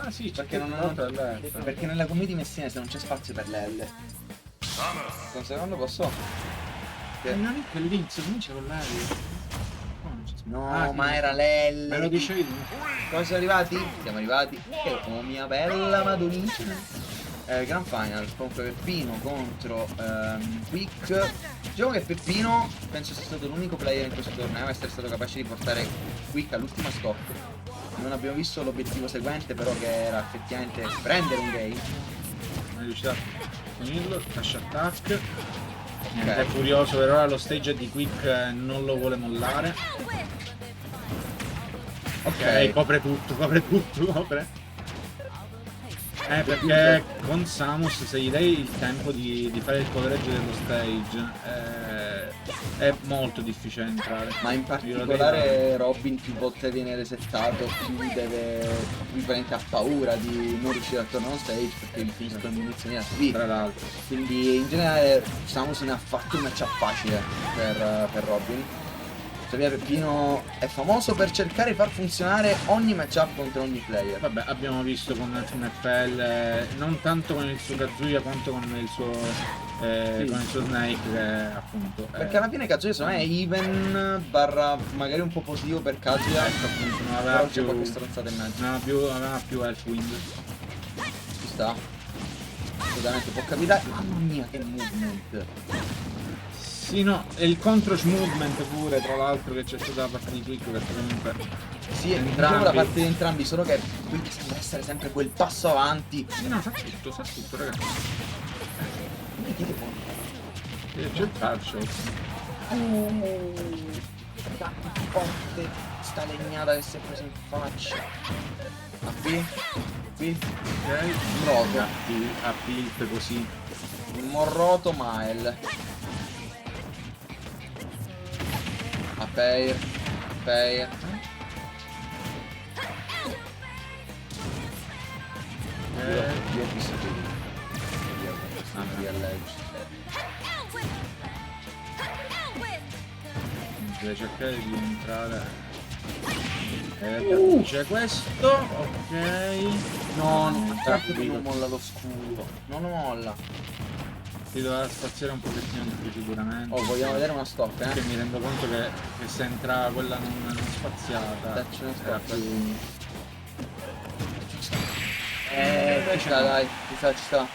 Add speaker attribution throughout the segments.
Speaker 1: Ah sì,
Speaker 2: perché perché nella community messinese non c'è spazio per le L. Un secondo posso?
Speaker 1: Non è quell'inizio, comincia con l'aria.
Speaker 2: No,
Speaker 1: sì,
Speaker 2: ma
Speaker 1: sì.
Speaker 2: era l'L.
Speaker 1: Me lo dicevi tu.
Speaker 2: Come siamo arrivati? Siamo arrivati. Oh mia bella madonnina. Grand Final, comunque Peppino contro Quick. Diciamo che Peppino penso sia stato l'unico player in questo torneo a essere stato capace di portare Quick all'ultima stop. Non abbiamo visto l'obiettivo seguente, però, che era effettivamente prendere un game.
Speaker 1: Non è riuscito a finirlo, dash attack.
Speaker 2: Ok.
Speaker 1: È furioso, per ora lo stage di Quick non lo vuole mollare. Ok, copre tutto, copre. Perché con Samus, se gli dai il tempo di fare il coverage dello stage, è molto difficile entrare.
Speaker 2: Ma in particolare Robin più volte viene resettato, più veramente ha paura di non riuscire a tornare on stage perché il finisco con munizioni lì.
Speaker 1: Tra l'altro.
Speaker 2: Quindi in generale Samus ne ha fatto un matchup facile per Robin. Tuttavia Peppino è famoso per cercare di far funzionare ogni matchup contro ogni player.
Speaker 1: Vabbè, abbiamo visto con NFL, non tanto con il suo Kazuya quanto con il suo Snake, appunto.
Speaker 2: Perché alla fine Kazuya secondo me è even barra magari un po' positivo per Kazuya.
Speaker 1: Ecco, appunto, non aveva
Speaker 2: però
Speaker 1: più,
Speaker 2: c'è qualche stronzata in mezzo.
Speaker 1: aveva più Earthwind.
Speaker 2: Ci sta. Assolutamente può capitare. Mamma mia che movement.
Speaker 1: Sì, no, e il controch movement pure, tra l'altro, che c'è stata da parte di Quick, perché comunque...
Speaker 2: Sì, diciamo da parte di entrambi, solo che qui sembra essere sempre quel passo avanti.
Speaker 1: Sì, no, sa tutto, ragazzi. C'è il calcio.
Speaker 2: Tanto forte, sta legnata che si è presa in faccia. A B,
Speaker 1: Ok,
Speaker 2: Roto.
Speaker 1: a tilt così.
Speaker 2: Morroto Mael. A Pair. Io ho visto che di alleggi.
Speaker 1: Deve cercare di entrare. C'è questo, ok.
Speaker 2: No, non molla lo scudo. Non lo molla.
Speaker 1: Si dovrà spaziare un pochettino di più sicuramente.
Speaker 2: Oh, vogliamo vedere una stop,
Speaker 1: Perché mi rendo conto che se entra quella non spaziata
Speaker 2: dacci una
Speaker 1: era
Speaker 2: stop.
Speaker 1: più...
Speaker 2: Ci sta, dai, ci sta.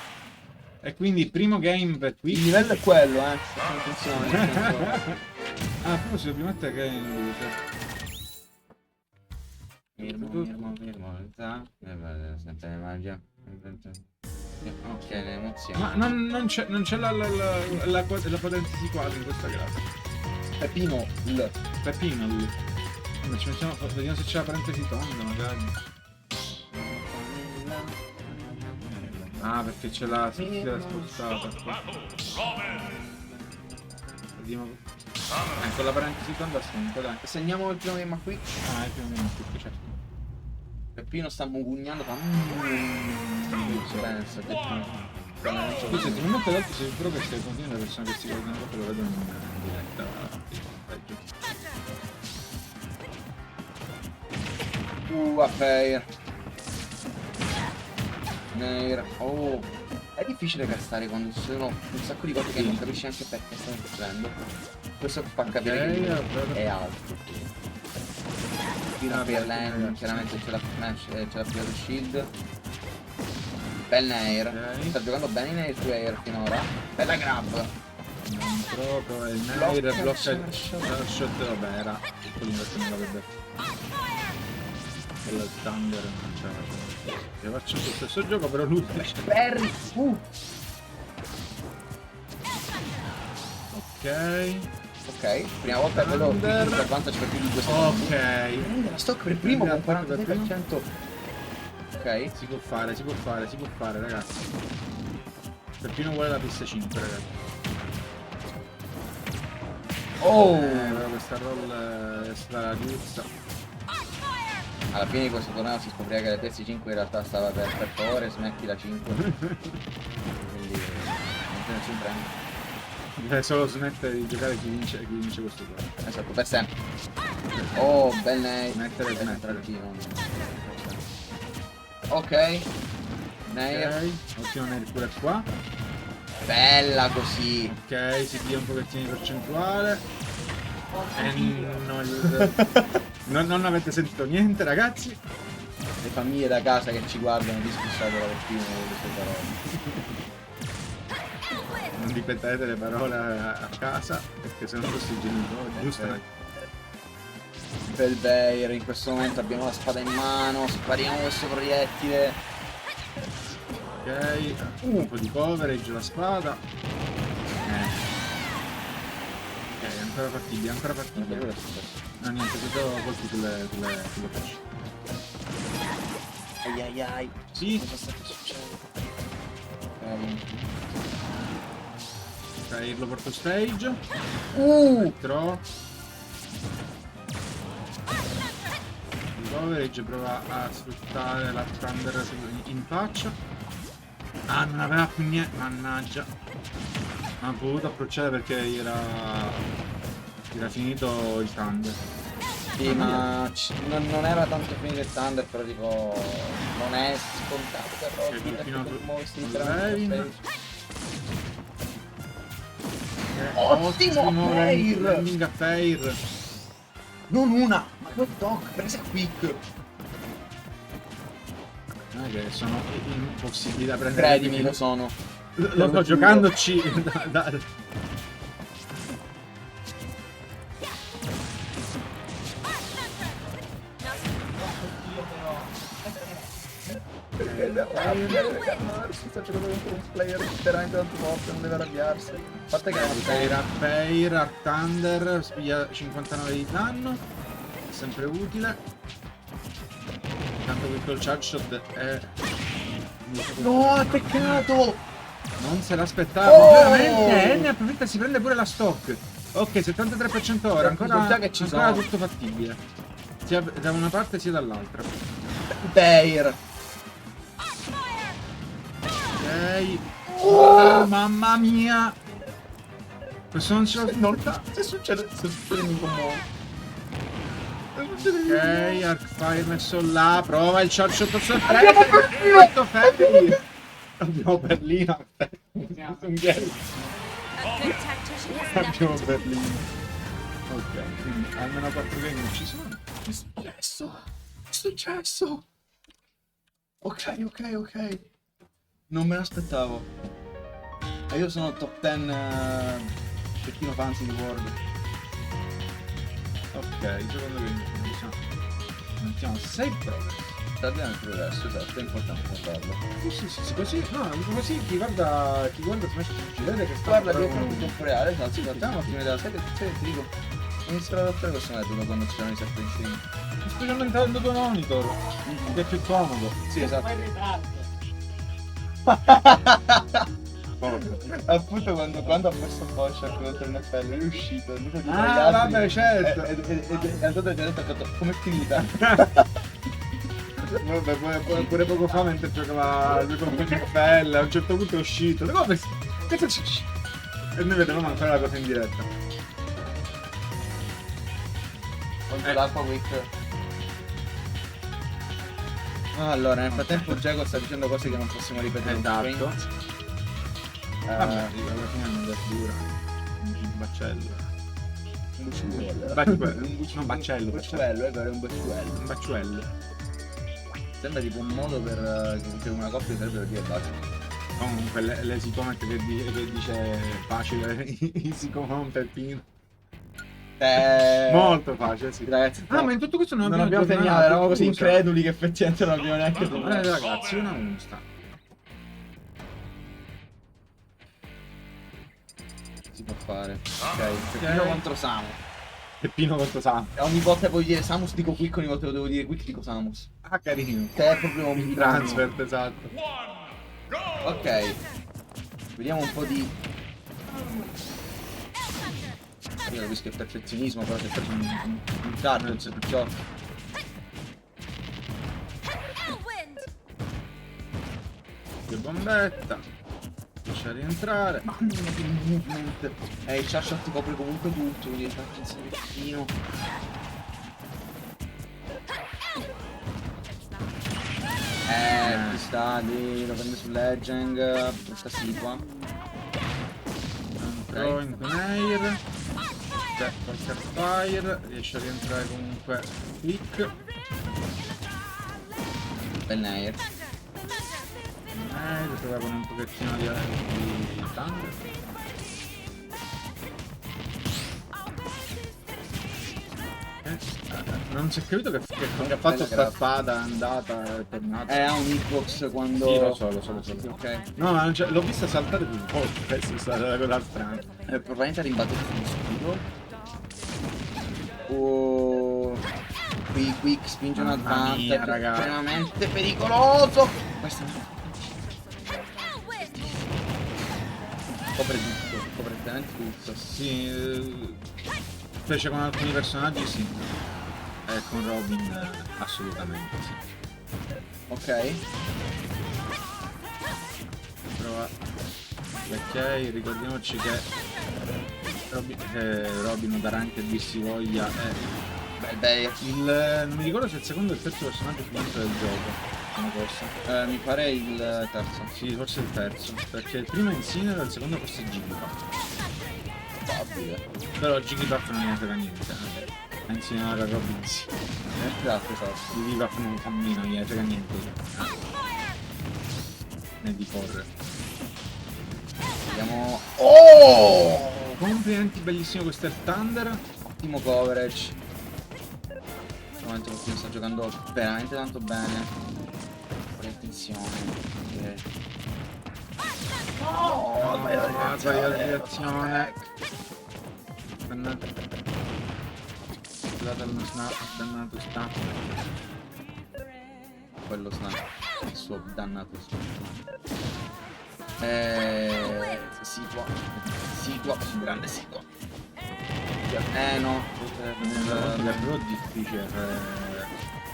Speaker 1: E quindi primo game per qui.
Speaker 2: Il livello è quello, attenzione.
Speaker 1: Ah, poi si dobbiamo mettere che è in luce.
Speaker 2: Sempre magia. Ok, le emozioni.
Speaker 1: Ma non c'è la potenza di quadro in questa classe.
Speaker 2: Peppino,
Speaker 1: Peppino lì. Ci mettiamo, vediamo se c'è la parentesi tonda magari. Ah, perché c'è la spostata. Vediamo. Con la parentesi tonda spunta, dai.
Speaker 2: Segniamo il primo game qui.
Speaker 1: Ah, è più o meno qui, certo.
Speaker 2: Peppino sta mugugnando, fa pensa,
Speaker 1: Scusa, se non notte l'altro sei sicuro che se continua le persone che si guardano dopo lo vedono in diretta.
Speaker 2: A Fair. Nair. Oh, è difficile castare quando ci sono un sacco di cose che non capisci anche perché stanno succedendo. Questo fa capire che è alto. Fino per lane, chiaramente c'è la Pilot Shield. Bel Nair. Sta giocando bene in Nair su Air finora. Bella grab.
Speaker 1: Non proprio, il Nair blocca il shot, vabbè, era piccolino perché non l'avrebbe. Quello il Thunder non ce la faccio. Io faccio lo stesso gioco, però lui
Speaker 2: Perry.
Speaker 1: Ok.
Speaker 2: Ok, prima volta quello per vantaggio per più di 2 secondi.
Speaker 1: Ok.
Speaker 2: La stock per primo con 46%. Ok.
Speaker 1: Si può fare, ragazzi. Peppino vuole la pista 5, ragazzi.
Speaker 2: Oh!
Speaker 1: Però questa roll è stata la giusta.
Speaker 2: Alla fine di questo torneo si scoprirà che la PS5 in realtà stava per favore smetti la 5. Quindi non c'è nessun premio.
Speaker 1: Deve solo smettere di giocare chi vince questo gioco.
Speaker 2: Esatto, per sempre. Oh, bel Nair.
Speaker 1: Smettere.
Speaker 2: Ok. Nair.
Speaker 1: Ok, ottimo Nair pure qua.
Speaker 2: Bella così.
Speaker 1: Ok, si dia un pochettino di percentuale. E non avete sentito niente, ragazzi?
Speaker 2: Le famiglie da casa che ci guardano disgustatela per primo con le sue parole.
Speaker 1: Non ripetete le parole a casa, perché se no questi genitori, giusto?
Speaker 2: Bel Bayer, in questo momento abbiamo la spada in mano, spariamo questo proiettile.
Speaker 1: Ok, un po' di coverage la spada. Ok, ancora fattibile, ancora fattibile. No niente, ti do colpi sulle facce.
Speaker 2: Ai ai ai.
Speaker 1: Sì.
Speaker 2: Cosa sta che succede?
Speaker 1: Ok, lo porto stage. Metterò. Il coverage prova a sfruttare la Thunder in faccia. Ah, non aveva più niente, mannaggia. Non ha potuto approcciare perché era finito il Thunder.
Speaker 2: Sì, ma non era tanto finito il Thunder, però tipo non è scontato per Robin
Speaker 1: fino
Speaker 2: perché
Speaker 1: a-
Speaker 2: muoversi
Speaker 1: Levin.
Speaker 2: literalmente.
Speaker 1: Ottimo
Speaker 2: Fair!
Speaker 1: landing a Fair.
Speaker 2: Non una, ma che doc, presa quick.
Speaker 1: Non è che sono impossibili da prendere.
Speaker 2: Credimi, lo sono.
Speaker 1: Lo sto giocandoci da.
Speaker 2: Si sta giocando contro un player veramente tanto forte, non deve arrabbiarsi. A parte che
Speaker 1: Fair, Art Thunder, spiglia 59 di danno, è sempre utile. Intanto qui col charge shot è.
Speaker 2: no, peccato!
Speaker 1: Non se l'aspettava, veramente, ne approfitta e si prende pure la stock. Ok, 73% ora, ancora,
Speaker 2: già che ci
Speaker 1: ancora
Speaker 2: sono.
Speaker 1: tutto fattibile. Sia da una parte sia dall'altra.
Speaker 2: Bayer.
Speaker 1: Ok. Oh, mamma mia! Questo non ce lo
Speaker 2: Non se succede mi commuovo.
Speaker 1: Ok, Arcfire messo là, prova il charge shot sorpresa. Abbiamo Berlino. Abbiamo Berlino. Ok, quindi almeno 4 game non ci sono.
Speaker 2: Che è successo? Che è successo? Ok. Non me l'aspettavo. E io sono top 10 Cecchino Fancy di World.
Speaker 1: Ok, secondo me mettiamo 6 prove.
Speaker 2: Sta bene il progresso, esatto, è importante farlo.
Speaker 1: Sì, così, no, così chi guarda Smash ci vede che sta
Speaker 2: Guarda che è in tempo reale, esatto,
Speaker 1: Sì,
Speaker 2: guardiamo
Speaker 1: sì.
Speaker 2: ottima idea. Sai che ti dico? Inizio ad adottare questo metodo quando ci sono i set insieme.
Speaker 1: specialmente avendo due monitor, che è più comodo.
Speaker 2: Sì, esatto.
Speaker 3: Poi in ritardo.
Speaker 2: Appunto quando ha messo Bosch contro il NFL è uscito, è andato dietro
Speaker 1: Ah,
Speaker 2: gli altri,
Speaker 1: vabbè, certo.
Speaker 2: ed è andato e ha detto come è finita?
Speaker 1: Vabbè, pure poco fa mentre giocava lui con NFL, a un certo punto è uscito. Come? Cosa c'è uscito? E noi vedevamo ancora la cosa in diretta.
Speaker 2: Contro l'Alpha Week. Allora, nel frattempo Jago sta dicendo cose che non possiamo ripetere in
Speaker 1: Esatto.
Speaker 2: stream.
Speaker 1: Vabbè, dico, alla fine è una verdura. Un baccello.
Speaker 2: Un bucciuello.
Speaker 1: No, baccello.
Speaker 2: Un bucciuello, è vero, un bucciuello.
Speaker 1: Un baccello.
Speaker 2: Sembra tipo un modo per una coppia sarebbe per dire bacio.
Speaker 1: Comunque l'easy comment che dice facile, easy comment Peppino. Molto facile, sì.
Speaker 2: Ragazzi,
Speaker 1: Ah, ma in tutto questo non
Speaker 2: abbiamo
Speaker 1: aggiornato,
Speaker 2: segnato, eravamo così
Speaker 1: scusa.
Speaker 2: increduli che effettivamente non abbiamo neanche
Speaker 1: Ragazzi, una musta.
Speaker 2: si può fare. Ok, Peppino contro Samu.
Speaker 1: Peppino contro Sam.
Speaker 2: E ogni volta che voglio dire Samus dico Quick, ogni volta che devo dire Quick dico Samus.
Speaker 1: Ah, carino.
Speaker 2: Che è proprio
Speaker 1: Il
Speaker 2: un
Speaker 1: transfer, esatto.
Speaker 2: Ok. Vediamo un po' di. Io capisco il perfezionismo, però si è preso un charge, perciò.
Speaker 1: Che bombetta. Riesce a rientrare.
Speaker 2: Mamma mia che movement. Il charge shot ti copre comunque tutto, quindi devi farti insieme un pochino. Ci sta lì, lo prende sull'edging, questa situa.
Speaker 1: Throw into Nair. Qualche fire. Riesce a rientrare comunque quick.
Speaker 2: Bel Nair.
Speaker 1: Nair, prova con un pochettino di thunder. Non si è capito che ha fatto sta spada, è andata e tornata.
Speaker 2: Ha un hitbox quando...
Speaker 1: Sì, lo so.
Speaker 2: Ok.
Speaker 1: No, ma l'ho vista saltare più volte, questa è stata la cosa strana.
Speaker 2: Probabilmente ha rimbattuto sullo scudo. Qui spinge un
Speaker 1: Mamma mia,
Speaker 2: advantage
Speaker 1: raga.
Speaker 2: estremamente pericoloso. Questo copre tutto, copre veramente tutto.
Speaker 1: Sì, specie con alcuni personaggi sì. E con Robin assolutamente sì.
Speaker 2: Ok.
Speaker 1: Prova. Ok, ricordiamoci che Robin darà anche di si voglia
Speaker 2: Bel
Speaker 1: non mi ricordo se il secondo o il terzo personaggio più alto del gioco. Sono forse.
Speaker 2: mi pare il terzo.
Speaker 1: Sì, forse il terzo. Perché il primo è Incineroar e il secondo forse è Jigglypuff. Però Jigglypuff non ne frega niente. A Incineroar a Robin sì.
Speaker 2: Esatto.
Speaker 1: Jigglypuff non cammina, non ne frega niente. Né di correre.
Speaker 2: Vediamo. Oh!
Speaker 1: Complimenti, bellissimo questo è il Thunder.
Speaker 2: Ottimo coverage. Momento sta giocando veramente tanto bene. Con attenzione.
Speaker 1: Oh, sbaglia la direzione. Dannato. Dannato snap.
Speaker 2: Quello snap. Il suo dannato snap. Situa. Grande situa. No.
Speaker 1: È però difficile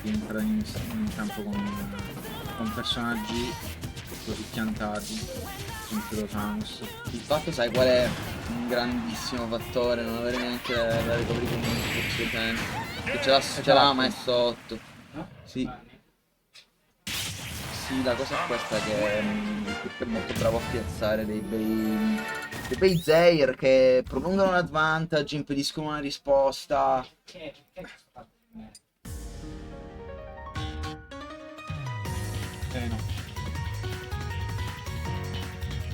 Speaker 1: entrare in campo con personaggi così piantati. Sempre Samus.
Speaker 2: Il fatto, sai qual è un grandissimo fattore? Non avere neanche la recovery con un che ce l'ha ma è sotto. Sì. Sì, la cosa è questa che è molto bravo a piazzare dei bei Zair che prolungano un advantage, impediscono una risposta.
Speaker 1: No.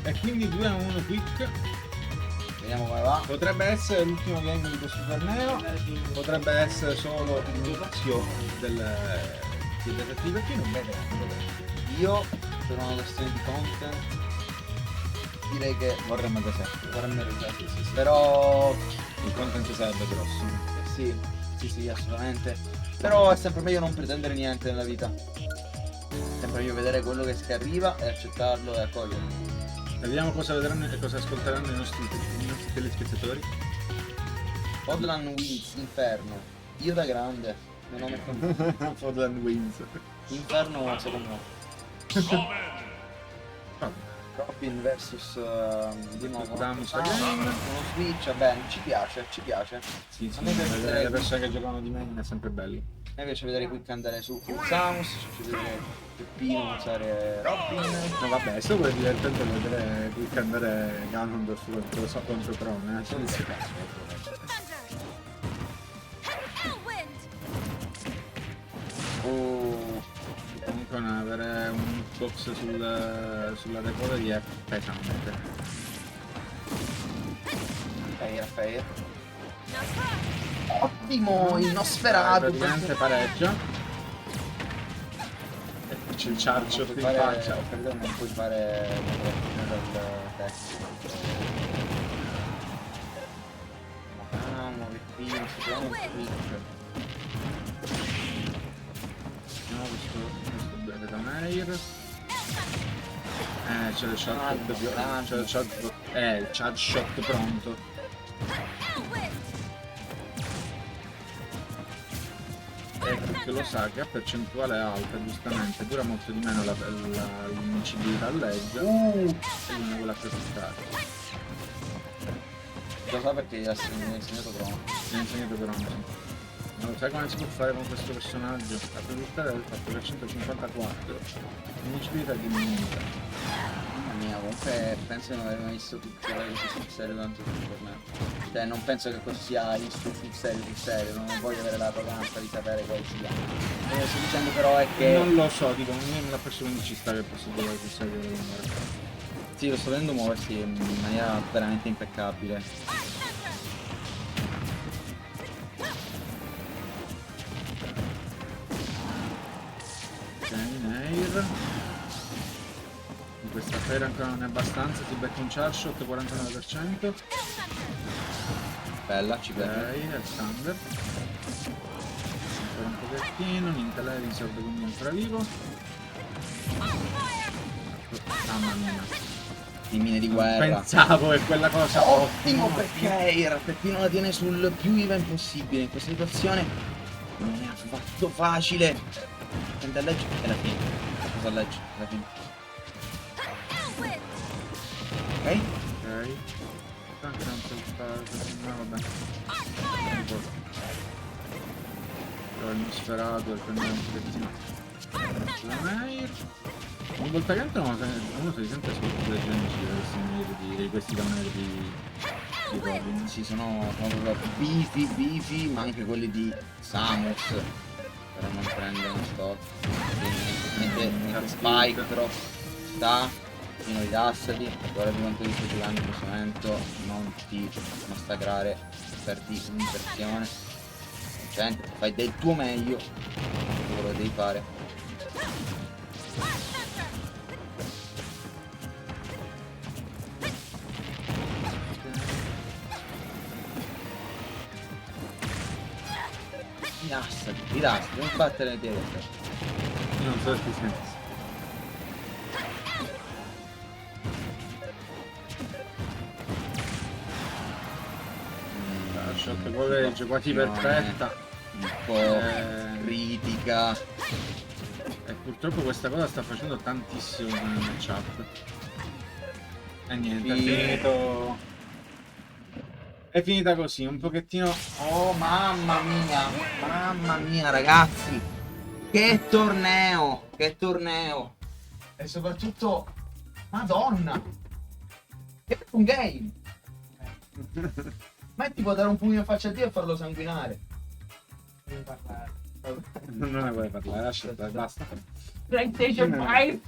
Speaker 1: E quindi 2-1 quick.
Speaker 2: Vediamo come va.
Speaker 1: Potrebbe essere l'ultimo game di questo torneo, potrebbe essere solo l'inizio del detective qui, non vedremo.
Speaker 2: Io, per una questione di content, direi che
Speaker 1: Vorremmo reset. Sì.
Speaker 2: però
Speaker 1: Il content sarebbe grosso.
Speaker 2: sì, assolutamente. Però è sempre meglio non pretendere niente nella vita. Sempre meglio vedere quello che arriva e accettarlo e accoglierlo.
Speaker 1: Vediamo cosa vedranno e cosa ascolteranno i nostri telespettatori.
Speaker 2: Podlan Wins, Inferno. Io da grande. Mio nome è
Speaker 1: Fodland Wins.
Speaker 2: Inferno secondo me. Robin versus di nuovo
Speaker 1: Damus
Speaker 2: uno
Speaker 1: again.
Speaker 2: switch, bene, ci piace.
Speaker 1: Sì,
Speaker 2: A me piace
Speaker 1: le
Speaker 2: vedere-
Speaker 1: persone che giocano di me è sempre bello.
Speaker 2: A me piace vedere Quick andare su Samus, ci piace vedere Peppino usare Robin.
Speaker 1: No vabbè, è solo divertente vedere Quick andare Ganondorf contro Tron,
Speaker 2: Oh,
Speaker 1: Comunque avere un box sulla recovery è pesante.
Speaker 2: fair. Ottimo, il Nosferatu.
Speaker 1: Praticamente pareggia. E poi c'è il charge in faccia.
Speaker 2: Credo non puoi fare dal testo. Peppino, si chiama un switch.
Speaker 1: No, questo bene da Nair. C'è il shot c'è il charge shot pronto. Perché lo sa che a percentuale alta, giustamente, dura molto di meno l'invincibilità all'edge e non è quella più attaccata.
Speaker 2: Lo sa perché gli ha insegnato pronto.
Speaker 1: Mi ha insegnato però Ma lo sai come si può fare con questo personaggio? La produttiva del fatto che 154 l'iniciabilità diminuita.
Speaker 2: Mamma mia, comunque penso di non aver mai visto pixelare così sul serio tanto tempo per me. Cioè non penso che questo sia il sul serio, non voglio avere l'arroganza di sapere quale sia. Quello che sto dicendo però è che.
Speaker 1: Non lo so, dico, non me l'ha preso, quindi ci sta che posso dire sul serio del numero.
Speaker 2: Sì, lo sto vedendo muoversi in maniera veramente impeccabile.
Speaker 1: Nair. In questa fera ancora non è abbastanza, si becca un charge shot 49%.
Speaker 2: Bella, ci
Speaker 1: Ok,
Speaker 2: piace.
Speaker 1: è il Thunder. Ancora un pochettino, Nintelere insorbe quindi ancora vivo. Mamma mia.
Speaker 2: Di mine di
Speaker 1: Non
Speaker 2: guerra.
Speaker 1: pensavo che quella cosa
Speaker 2: Ottimo perché il rappettino la tiene sul più even possibile. In questa situazione non è affatto facile. Prende a legge e la fine. Cosa a legge? La fine. Ok?
Speaker 1: Ok. Anche non saltare, no vabbè. Però il sferato e prendere un pochettino. Nair. Ogni volta che entrano uno si sente sotto dei genici di questi downer di Robin.
Speaker 2: Sì, sono proprio bifi, ma anche quelli di Samus. Però non prendono stock. Mentre Spike però sta, fino rilassati, guarda di quanto ti sto giocando in questo momento, non ti massacrare, perdi un'impressione. Concentrati, fai del tuo meglio, quello che devi fare. Rilassati, non battere le piede.
Speaker 1: Io non so se ti senti. La shot coverage quasi perfetta.
Speaker 2: Un po' critica.
Speaker 1: E purtroppo questa cosa sta facendo tantissimo nel chat. E niente,
Speaker 2: Sì.
Speaker 1: è finito. È finita così, un pochettino.
Speaker 2: Oh mamma mia ragazzi, che torneo, e soprattutto, madonna, che un game. Metti può dare un pugno in faccia a Dio e farlo sanguinare.
Speaker 1: Non ne vuoi parlare, lascia stare, basta.
Speaker 3: PlayStation 5.